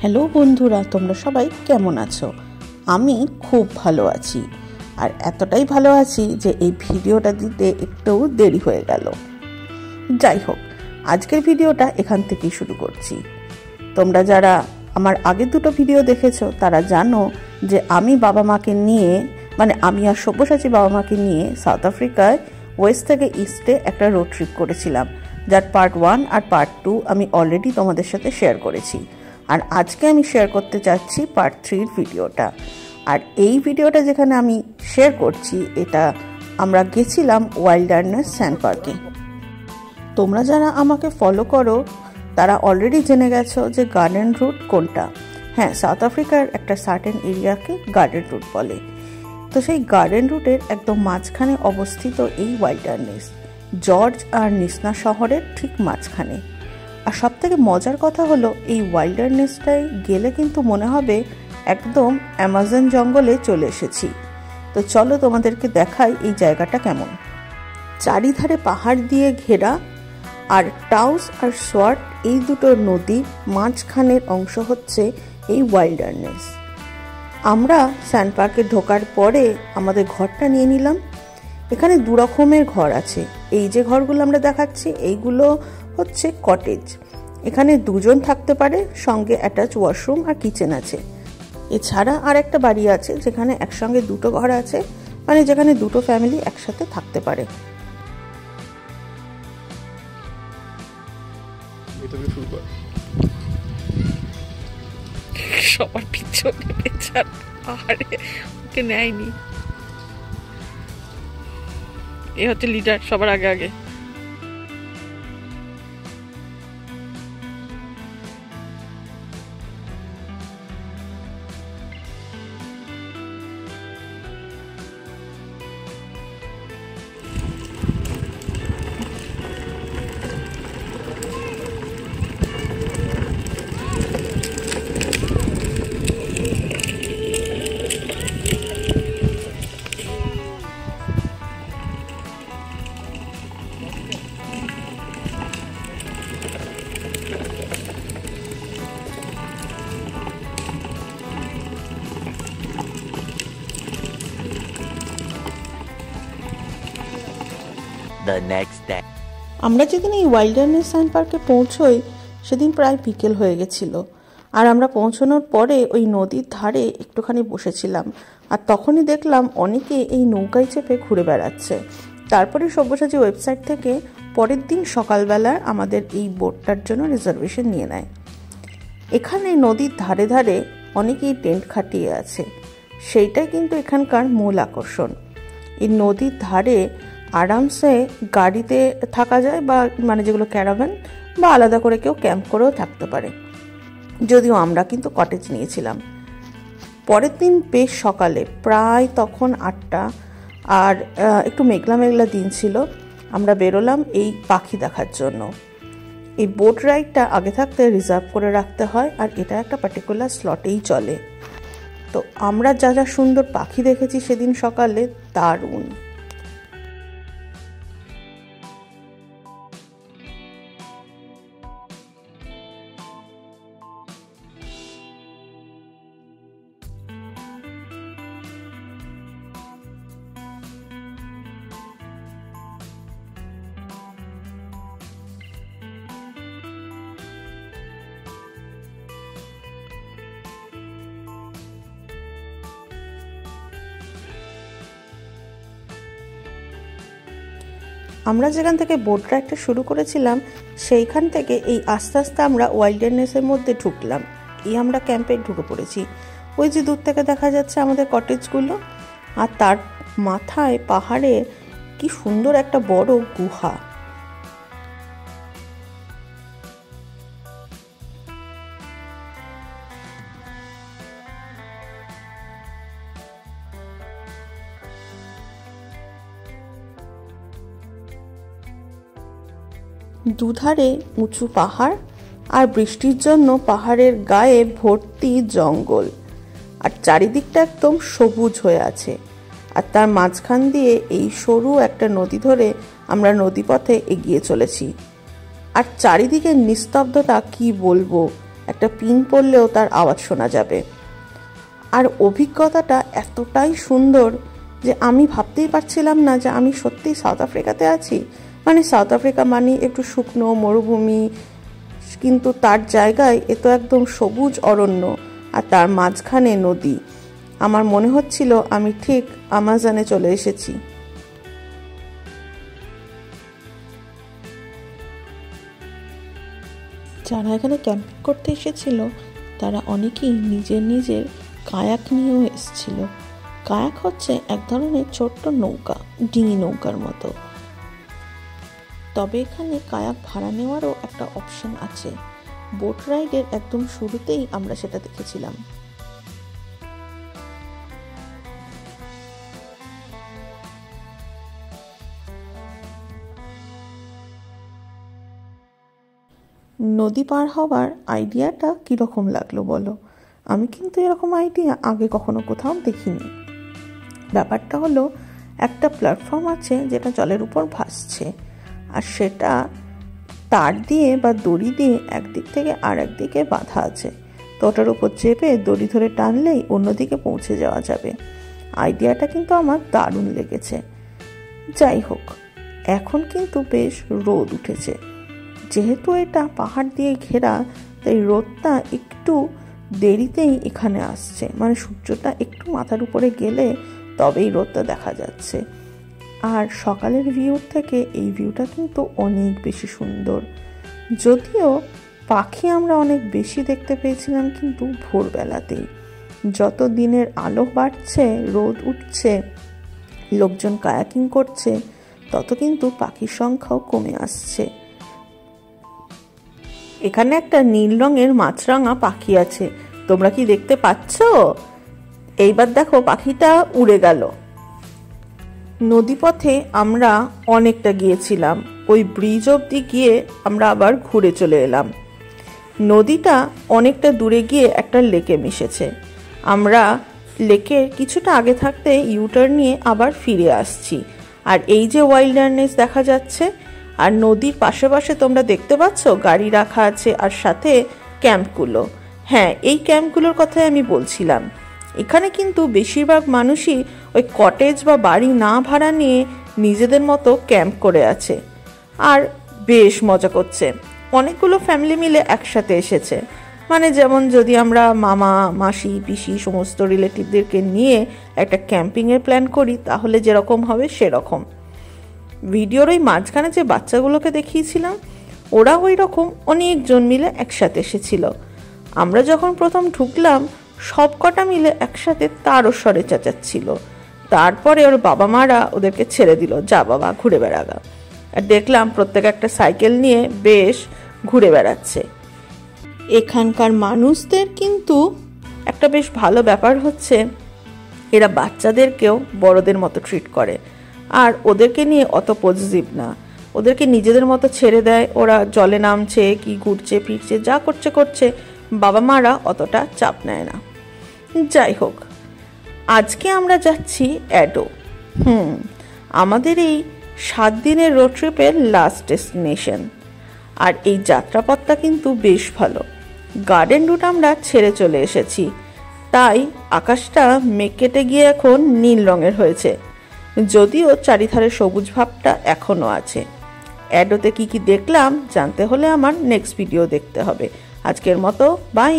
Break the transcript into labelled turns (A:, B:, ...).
A: Hello বন্ধুরা, তোমরা সবাই কেমন আছো? আমি খুব ভালো আছি, আর এতটাই ভালো আছি যে এই ভিডিওটা দিতে একটু দেরি হয়ে গেল। যাই হোক, আজকের ভিডিওটা এখান থেকেই শুরু করছি। তোমরা যারা আমার আগের দুটো ভিডিও দেখেছো তারা জানো যে আমি বাবা মাকে নিয়ে, আমি আর সব্যসাচী বাবা মাকে নিয়ে সাউথ আফ্রিকায় ওয়েস্ট থেকে ইস্টে একটা রোড ট্রিপ করেছিলাম, যার পার্ট 1 আর পার্ট 2 আমি অলরেডি তোমাদের সাথে শেয়ার করেছি। আর আজকে আমি শেয়ার করতে চাচ্ছি পার্ট 3 ভিডিওটা। আর এই ভিডিওটা যেখানে আমি শেয়ার করছি, এটা আমরা গেছিলাম ওয়াইল্ডারনেস স্যান্ড পার্কে। তোমরা যারা আমাকে ফলো করো তারা অলরেডি জেনে গেছো যে গার্ডেন রুট কোনটা। হ্যাঁ, সাউথ আফ্রিকার একটা সার্টেন এরিয়াকে গার্ডেন রুট বলে। তো সেই গার্ডেন রুটের একদম মাঝখানে অবস্থিত এই ওয়াইল্ডারনেস, জর্জ আর নিসনা শহরের ঠিক মাঝখানে। আর সব থেকে মজার কথা হলো, এই ওয়াইল্ডারনেসটায় গেলে কিন্তু মনে হবে একদম অ্যামাজন জঙ্গলে চলে এসেছি। তো চলো তোমাদেরকে দেখাই এই জায়গাটা কেমন। চারিধারে পাহাড় দিয়ে ঘেরা, আর টাউস আর সোয়ার্ট এই দুটো নদীর মাঝখানের অংশ হচ্ছে এই ওয়াইল্ডারনেস। আমরা স্যান্ড পার্কে ঢোকার পরে আমাদের ঘরটা নিয়ে নিলাম। এখানে দু রকমের ঘর আছে। এই যে ঘরগুলো আমরা দেখাচ্ছি, এইগুলো হচ্ছে কটেজ। এখানে দুজন থাকতে পারে, সঙ্গে অ্যাটাচ ওয়াশরুম আর কিচেন আছে। এছাড়া আর একটা বাড়ি আছে যেখানে একসঙ্গে দুটো ঘর আছে, যেখানে দুটো ফ্যামিলি একসাথে থাকতে পারে।
B: সবার পিছনে বেচারা, আরে ওকে নেয়নি। এ হচ্ছে লিডার, সবার আগে আগে।
A: আমরা যেদিন এই ওয়াইল্ডারনেস স্যান্ড পার্কে পৌঁছই সেদিন প্রায় বিকেল হয়ে গেছিল। আর আমরা পৌঁছানোর পরে ওই নদীর ধারে একটুখানি বসেছিলাম, আর তখনই দেখলাম অনেকে এই নৌকায় চেপে ঘুরে বেড়াচ্ছে। তারপরে সব্যসাচী ওয়েবসাইট থেকে পরের দিন সকালবেলা আমাদের এই বোটটার জন্য রিজার্ভেশন নিয়ে নেয়। এখানে নদীর ধারে ধারে অনেকেই টেন্ট খাটিয়ে আছে, সেইটাই কিন্তু এখানকার মূল আকর্ষণ। এই নদীর ধারে আরামসে গাড়িতে থাকা যায়, বা যেগুলো ক্যারাভান, বা আলাদা করে কেউ ক্যাম্প করেও থাকতে পারে। যদিও আমরা কিন্তু কটেজ নিয়েছিলাম। পরের দিন বেশ সকালে, প্রায় তখন 8টা, আর একটু মেঘলা মেঘলা দিন ছিল, আমরা বেরোলাম এই পাখি দেখার জন্য। এই বোট রাইডটা আগে থাকতে রিজার্ভ করে রাখতে হয়, আর এটা একটা পার্টিকুলার স্লটেই চলে। তো আমরা যা যা সুন্দর পাখি দেখেছি সেদিন সকালে, দারুণ। আমরা যেখান থেকে বোট রাইডটা শুরু করেছিলাম সেইখান থেকে এই আস্তে আস্তে আমরা ওয়াইল্ডারনেসের মধ্যে ঢুকলাম। আমরা ক্যাম্পে ঢুকে পড়েছি। ওই যে দূর থেকে দেখা যাচ্ছে আমাদের কটেজগুলো, আর তার মাথায় পাহাড়ে কি সুন্দর একটা বড় গুহা। দুধারে উঁচু পাহাড়, আর বৃষ্টির জন্য পাহাড়ের গায়ে ভর্তি জঙ্গল, আর চারিদিকটা একদম সবুজ হয়ে আছে। আর তার মাঝখান দিয়ে এই সরু একটা নদী ধরে আমরা নদীপথে এগিয়ে চলেছি। আর চারিদিকে নিস্তব্ধতা কি বলবো, একটা পিন পড়লেও তার আওয়াজ শোনা যাবে। আর অভিজ্ঞতাটা এতটাই সুন্দর যে আমি ভাবতেই পারছিলাম না যে আমি সত্যিই সাউথ আফ্রিকাতে আছি। মানে সাউথ আফ্রিকা মানে একটু শুকনো মরুভূমি, কিন্তু তার জায়গায় এ তো একদম সবুজ অরণ্য, আর তার মাঝখানে নদী। আমার মনে হচ্ছিল আমি ঠিক আমাজনে চলে এসেছি। যারা এখানে ক্যাম্পিং করতে এসেছিল তারা অনেকেই নিজের নিজের কায়াক নিয়েও এসেছিল। কায়াক হচ্ছে এক ধরনের ছোট্ট নৌকা, ডিঙি নৌকার মতো। তবে এখানে কায়াক ভাড়া নেওয়ারও একটা অপশন আছে। বোট রাইডের একদম শুরুতেই আমরা সেটা দেখেছিলাম। নদী পার হওয়ার আইডিয়াটা কীরকম লাগলো বলো? আমি কিন্তু এরকম আইডিয়া আগে কখনো কোথাও দেখিনি। ব্যাপারটা হলো, একটা প্ল্যাটফর্ম আছে যেটা জলের উপর ভাসছে, আর সেটা তার দিয়ে বা দড়ি দিয়ে একদিক থেকে আর একদিকে বাঁধা আছে। তো ওটার উপর চেপে দড়ি ধরে টানলেই অন্যদিকে পৌঁছে যাওয়া যাবে। আইডিয়াটা কিন্তু আমার দারুণ লেগেছে। যাই হোক, এখন কিন্তু বেশ রোদ উঠেছে। যেহেতু এটা পাহাড় দিয়ে ঘেরা, তাই রোদটা একটু দেরিতেই এখানে আসছে। মানে সূর্যটা একটু মাথার উপরে গেলে তবেই রোদটা দেখা যাচ্ছে। আর সকালের ভিউর থেকে এই ভিউটা কিন্তু অনেক বেশি সুন্দর। যদিও পাখি আমরা অনেক বেশি দেখতে পেয়েছিলাম কিন্তু ভোরবেলাতেই। যত দিনের আলো বাড়ছে, রোদ উঠছে, লোকজন কায়াকিং করছে, তত কিন্তু পাখির সংখ্যাও কমে আসছে। এখানে একটা নীল রঙের মাছরাঙা পাখি আছে, তোমরা কি দেখতে পাচ্ছ? এইবার দেখো পাখিটা উড়ে গেল। নদীপথে আমরা অনেকটা গিয়েছিলাম, ওই ব্রিজ অবধি গিয়ে আমরা আবার ঘুরে চলে এলাম। নদীটা অনেকটা দূরে গিয়ে একটা লেকে মিশেছে। আমরা লেকের কিছুটা আগে থাকতে ইউটার্ন নিয়ে আবার ফিরে আসছি। আর এই যে ওয়াইল্ডারনেস দেখা যাচ্ছে, আর নদীর পাশে পাশে তোমরা দেখতে পাচ্ছ গাড়ি রাখা আছে, আর সাথে ক্যাম্পগুলো। হ্যাঁ, এই ক্যাম্পগুলোর কথাই আমি বলছিলাম। এখানে কিন্তু বেশিরভাগ মানুষই ওই কটেজ বা বাড়ি না ভাড়া নিয়ে নিজেদের মতো ক্যাম্প করে আছে, আর বেশ মজা করছে। অনেকগুলো ফ্যামিলি মিলে একসাথে এসেছে। মানে যেমন যদি আমরা মামা মাসি পিসি সমস্ত রিলেটিভদেরকে নিয়ে একটা ক্যাম্পিংয়ের প্ল্যান করি, তাহলে যেরকম হবে সেরকম। ভিডিওর ওই মাঝখানে যে বাচ্চাগুলোকে দেখিয়েছিলাম, ওরা ওই রকম অনেকজন মিলে একসাথে এসেছিল। আমরা যখন প্রথম ঢুকলাম, সব কটা মিলে একসাথে তারস্বরে চেঁচাচ্ছিল। তারপরে ওর বাবা মারা ওদেরকে ছেড়ে দিল, যা বাবা ঘুরে বেড়াগা। আর দেখলাম প্রত্যেক একটা সাইকেল নিয়ে বেশ ঘুরে বেড়াচ্ছে। এখানকার মানুষদের কিন্তু একটা বেশ ভালো ব্যাপার হচ্ছে, এরা বাচ্চাদেরকেও বড়দের মতো ট্রিট করে, আর ওদেরকে নিয়ে অত পজিটিভ না। ওদেরকে নিজেদের মতো ছেড়ে দেয়। ওরা জলে নামছে কি ঘুরছে ফিরছে, যা করছে করছে, বাবা মারা অতটা চাপ নেয় না। যাই হোক, আজকে আমরা যাচ্ছি অ্যাডো। আমাদের এই 7 দিনের রোড ট্রিপের লাস্ট ডেস্টিনেশন। আর এই যাত্রাপথটা কিন্তু বেশ ভালো। গার্ডেন রুট আমরা ছেড়ে চলে এসেছি, তাই আকাশটা মেঘ কেটে গিয়ে এখন নীল রঙের হয়েছে, যদিও চারিধারে সবুজ ভাবটা এখনো আছে। অ্যাডোতে কি কি দেখলাম জানতে হলে আমার নেক্সট ভিডিও দেখতে হবে। আজকের মতো বাই।